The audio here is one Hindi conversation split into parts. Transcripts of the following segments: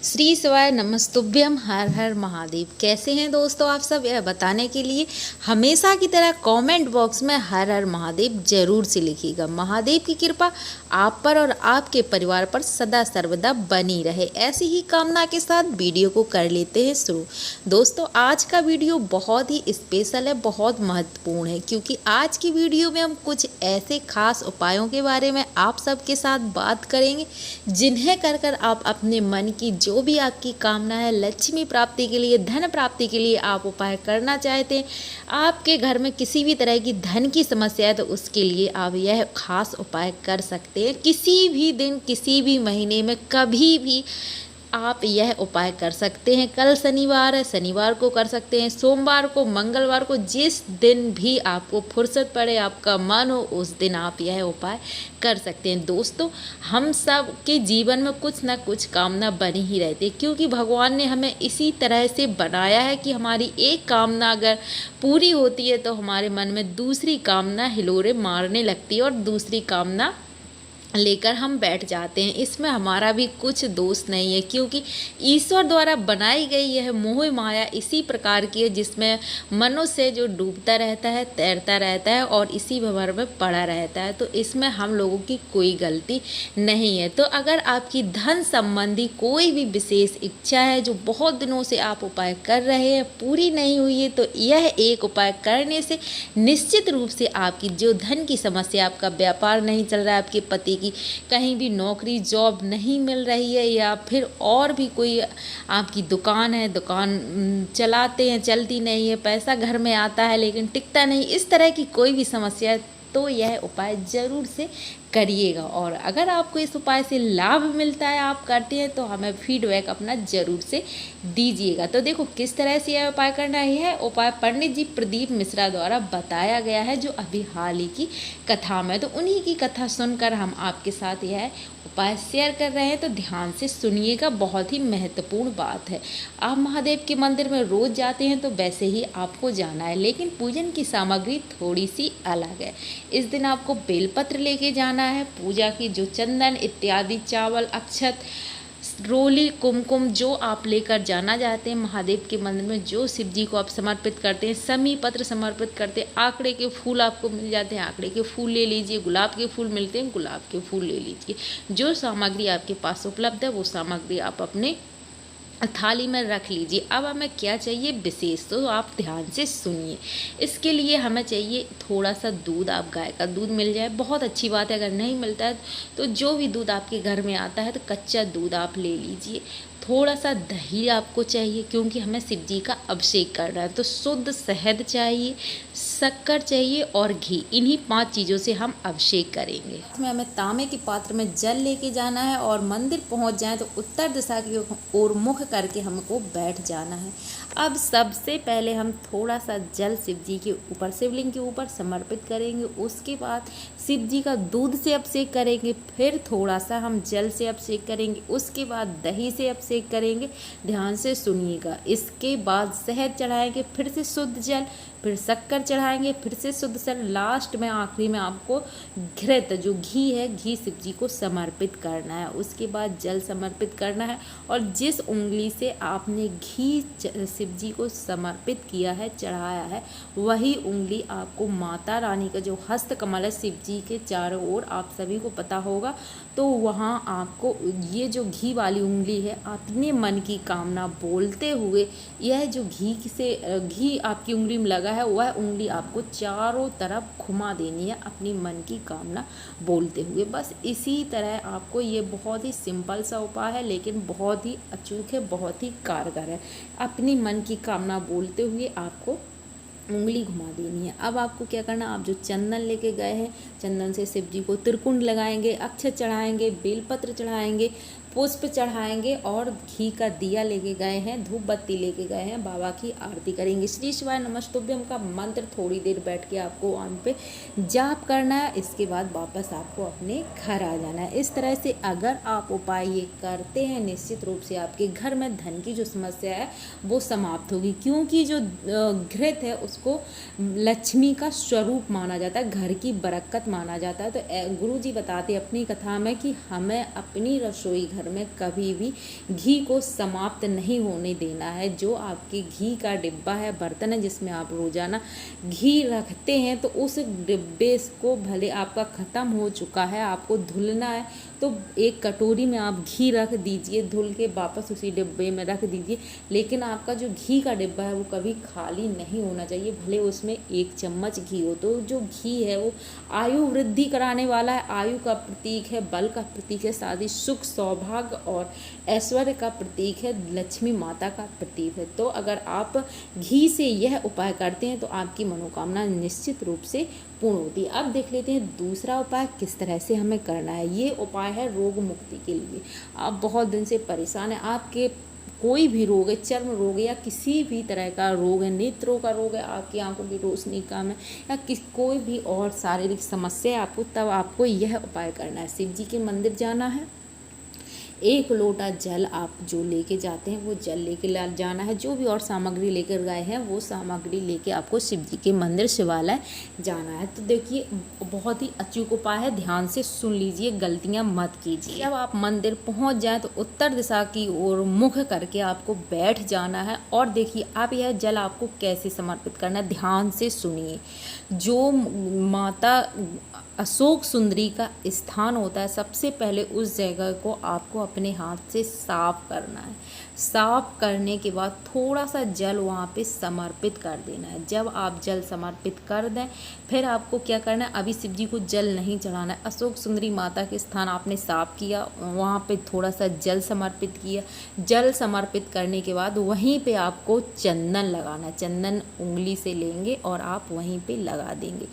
श्री शिवाय नमस्तुभ्यम, हर हर महादेव। कैसे हैं दोस्तों आप सब? यह बताने के लिए हमेशा की तरह कमेंट बॉक्स में हर हर महादेव जरूर से लिखिएगा। महादेव की कृपा आप पर और आपके परिवार पर सदा सर्वदा बनी रहे, ऐसी ही कामना के साथ वीडियो को कर लेते हैं शुरू। दोस्तों आज का वीडियो बहुत ही स्पेशल है, बहुत महत्वपूर्ण है, क्योंकि आज की वीडियो में हम कुछ ऐसे खास उपायों के बारे में आप सबके साथ बात करेंगे जिन्हें कर आप अपने मन की जो भी आपकी कामना है, लक्ष्मी प्राप्ति के लिए, धन प्राप्ति के लिए आप उपाय करना चाहते हैं, आपके घर में किसी भी तरह की धन की समस्या है तो उसके लिए आप यह खास उपाय कर सकते हैं। किसी भी दिन, किसी भी महीने में, कभी भी आप यह उपाय कर सकते हैं। कल शनिवार है, शनिवार को कर सकते हैं, सोमवार को, मंगलवार को, जिस दिन भी आपको फुर्सत पड़े, आपका मन हो, उस दिन आप यह उपाय कर सकते हैं। दोस्तों हम सब के जीवन में कुछ ना कुछ कामना बनी ही रहती है, क्योंकि भगवान ने हमें इसी तरह से बनाया है कि हमारी एक कामना अगर पूरी होती है तो हमारे मन में दूसरी कामना हिलोरे मारने लगती है और दूसरी कामना लेकर हम बैठ जाते हैं। इसमें हमारा भी कुछ दोष नहीं है, क्योंकि ईश्वर द्वारा बनाई गई यह मोह माया इसी प्रकार की है जिसमें मनुष्य जो डूबता रहता है, तैरता रहता है और इसी भंवर में पड़ा रहता है। तो इसमें हम लोगों की कोई गलती नहीं है। तो अगर आपकी धन संबंधी कोई भी विशेष इच्छा है जो बहुत दिनों से आप उपाय कर रहे हैं, पूरी नहीं हुई है, तो यह एक उपाय करने से निश्चित रूप से आपकी जो धन की समस्या, आपका व्यापार नहीं चल रहा है, आपके पति की कहीं भी नौकरी जॉब नहीं मिल रही है, या फिर और भी कोई आपकी दुकान है, दुकान चलाते हैं, चलती नहीं है, पैसा घर में आता है लेकिन टिकता नहीं, इस तरह की कोई भी समस्या है तो यह उपाय ज़रूर से करिएगा। और अगर आपको इस उपाय से लाभ मिलता है, आप करते हैं, तो हमें फीडबैक अपना ज़रूर से दीजिएगा। तो देखो किस तरह से यह उपाय करना है। यह उपाय पंडित जी प्रदीप मिश्रा द्वारा बताया गया है, जो अभी हाल ही की कथा में, तो उन्हीं की कथा सुनकर हम आपके साथ यह उपाय शेयर कर रहे हैं। तो ध्यान से सुनिएगा, बहुत ही महत्वपूर्ण बात है। आप महादेव के मंदिर में रोज जाते हैं तो वैसे ही आपको जाना है, लेकिन पूजन की सामग्री थोड़ी सी अलग है। इस दिन आपको बेलपत्र लेके जाना है, पूजा की जो चंदन इत्यादि, चावल, अक्षत, रोली, कुमकुम जो आप लेकर जाना चाहते हैं महादेव के मंदिर में, जो शिव जी को आप समर्पित करते हैं, समी पत्र समर्पित करते हैं, आंकड़े के फूल आपको मिल जाते हैं, आंकड़े के फूल ले लीजिए, गुलाब के फूल मिलते हैं, गुलाब के फूल ले लीजिए। जो सामग्री आपके पास उपलब्ध है वो सामग्री आप अपने थाली में रख लीजिए। अब हमें क्या चाहिए विशेष, तो आप ध्यान से सुनिए। इसके लिए हमें चाहिए थोड़ा सा दूध, आप गाय का दूध मिल जाए बहुत अच्छी बात है, अगर नहीं मिलता है तो जो भी दूध आपके घर में आता है तो कच्चा दूध आप ले लीजिए। थोड़ा सा दही आपको चाहिए, क्योंकि हमें शिव जी का अभिषेक करना है, तो शुद्ध शहद चाहिए, शक्कर चाहिए और घी। इन्हीं 5 चीज़ों से हम अभिषेक करेंगे। इसमें हमें तांबे के पात्र में जल लेके जाना है और मंदिर पहुंच जाए तो उत्तर दिशा की ओर मुख करके हमको बैठ जाना है। अब सबसे पहले हम थोड़ा सा जल शिव जी के ऊपर, शिवलिंग के ऊपर समर्पित करेंगे। उसके बाद शिव जी का दूध से अभिषेक करेंगे, फिर थोड़ा सा हम जल से अभिषेक करेंगे, उसके बाद दही से अभिषेक करेंगे। ध्यान से सुनिएगा। इसके बाद शहद चढ़ाएंगे, फिर से शुद्ध जल, फिर शक्कर चढ़ाएंगे, फिर से शुद्ध जल, लास्ट में आखिरी में आपको घृत जो घी है, घी शिव जी को समर्पित करना है। उसके बाद जल समर्पित करना है और जिस उंगली से आपने घी शिव जी को समर्पित किया है, चढ़ाया है, वही उंगली आपको माता रानी का जो हस्त कमल है शिव जी के चारों ओर, आप सभी को पता होगा, तो वहाँ आपको ये जो घी वाली उंगली है, अपने मन की कामना बोलते हुए, यह जो घी आपकी उंगली में लगा है, वह उंगली आपको चारों तरफ घुमा देनी है अपनी मन की कामना बोलते हुए। बस इसी तरह आपको, ये बहुत ही सिंपल सा उपाय है लेकिन बहुत ही अचूक है, बहुत ही कारगर है। अपनी मन की कामना बोलते हुए आपको उंगली घुमा देनी है। अब आपको क्या करना, आप जो चंदन लेके गए हैं, चंदन से शिव जी को त्रिकुंड लगाएंगे, अक्षत चढ़ाएंगे, बेलपत्र चढ़ाएंगे, पुष्प चढ़ाएंगे और घी का दिया लेके गए हैं, धूप बत्ती लेके गए हैं, बाबा की आरती करेंगे। श्री शिवाय नमस्तुभ्यम का मंत्र थोड़ी देर बैठ के आपको ऑन पे जाप करना है। इसके बाद वापस आपको अपने घर आ जाना है। इस तरह से अगर आप उपाय ये करते हैं, निश्चित रूप से आपके घर में धन की जो समस्या है वो समाप्त होगी, क्योंकि जो घृत है उसको लक्ष्मी का स्वरूप माना जाता है, घर की बरकत माना जाता है। तो गुरु जी बताते अपनी कथा में कि हमें अपनी रसोई घर घर में कभी भी घी को समाप्त नहीं होने देना है। जो आपके घी का डिब्बा है, बर्तन है जिसमें आप रोज़ाना घी रखते हैं, तो उस डिब्बे को भले आपका ख़त्म हो चुका है, आपको धुलना है तो एक कटोरी में आप घी रख दीजिए, धुल के वापस उसी डिब्बे में रख दीजिए। लेकिन आपका जो घी का डिब्बा है वो कभी खाली नहीं होना चाहिए, भले उसमें 1 चम्मच घी हो। तो जो घी है वो आयु वृद्धि कराने वाला है, आयु का प्रतीक है, बल का प्रतीक है, साथ ही सुख सौभाग्य और ऐश्वर्य का प्रतीक है, लक्ष्मी माता का प्रतीक है। तो अगर आप घी से यह उपाय करते हैं तो आपकी मनोकामना निश्चित रूप से पूर्ण होती है। अब देख लेते हैं दूसरा उपाय किस तरह से हमें करना है। ये उपाय है रोग मुक्ति के लिए। आप बहुत दिन से परेशान हैं, आपके कोई भी रोग है, चर्म रोग है या किसी भी तरह का रोग है, नेत्रों का रोग है, आपकी आंखों की रोशनी कम है या कोई भी और शारीरिक समस्या है आपको, तब आपको यह उपाय करना है। शिव जी के मंदिर जाना है, 1 लोटा जल आप जो लेके जाते हैं वो जल लेके जाना है। जो भी और सामग्री लेकर गए हैं वो सामग्री लेके आपको शिव जी के मंदिर शिवालय जाना है। तो देखिए बहुत ही अचूक उपाय है, ध्यान से सुन लीजिए, गलतियां मत कीजिए। जब आप मंदिर पहुंच जाएं तो उत्तर दिशा की ओर मुख करके आपको बैठ जाना है। और देखिए आप यह जल आपको कैसे समर्पित करना है, ध्यान से सुनिए। जो माता अशोक सुंदरी का स्थान होता है, सबसे पहले उस जगह को आपको अपने हाथ से साफ करना है। साफ करने के बाद थोड़ा सा जल वहाँ पे समर्पित कर देना है। जब आप जल समर्पित कर दें फिर आपको क्या करना है, अभी शिव जी को जल नहीं चढ़ाना है। अशोक सुंदरी माता के स्थान आपने साफ किया, वहाँ पे थोड़ा सा जल समर्पित किया। जल समर्पित करने के बाद वहीं पे आपको चंदन लगाना है। चंदन उंगली से लेंगे और आप वहीं पे लगा देंगे।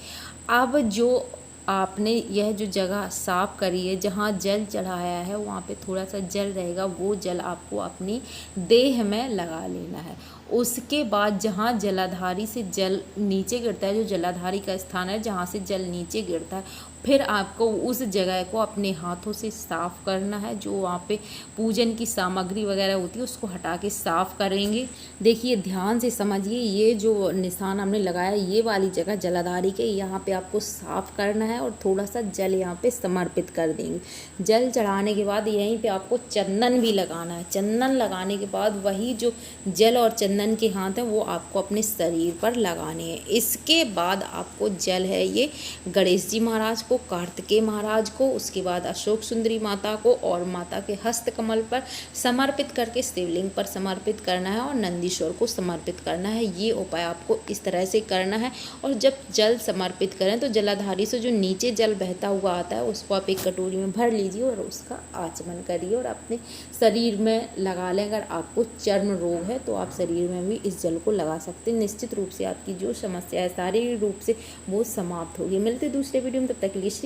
अब जो आपने यह जो जगह साफ करी है, जहाँ जल चढ़ाया है वहाँ पे थोड़ा सा जल रहेगा, वो जल आपको अपनी देह में लगा लेना है। उसके बाद जहाँ जलाधारी से जल नीचे गिरता है, जो जलाधारी का स्थान है जहाँ से जल नीचे गिरता है, फिर आपको उस जगह को अपने हाथों से साफ़ करना है। जो वहाँ पे पूजन की सामग्री वगैरह होती है उसको हटा के साफ़ करेंगे। देखिए ध्यान से समझिए, ये जो निशान हमने लगाया ये वाली जगह जलाधारी के यहाँ पे आपको साफ़ करना है और थोड़ा सा जल यहाँ पे समर्पित कर देंगे। जल चढ़ाने के बाद यहीं पे आपको चंदन भी लगाना है। चंदन लगाने के बाद वही जो जल और चंदन के हाथ हैं वो आपको अपने शरीर पर लगाने हैं। इसके बाद आपको जल है ये गणेश जी महाराज को, कार्तिकेय महाराज को, उसके बाद अशोक सुंदरी माता को और माता के हस्त कमल पर समर्पित करके शिवलिंग पर समर्पित करना है और नंदीश्वर को समर्पित करना है। ये उपाय आपको इस तरह से करना है। और जब जल समर्पित करें तो जलाधारी से जो नीचे जल बहता हुआ आता है उसको आप एक कटोरी में भर लीजिए और उसका आचमन करिए और अपने शरीर में लगा लें। अगर आपको चर्म रोग है तो आप शरीर में भी इस जल को लगा सकते हैं। निश्चित रूप से आपकी जो समस्या है शारीरिक रूप से वो समाप्त होगी। मिलते दूसरे वीडियो में, तब तक के लिए श्री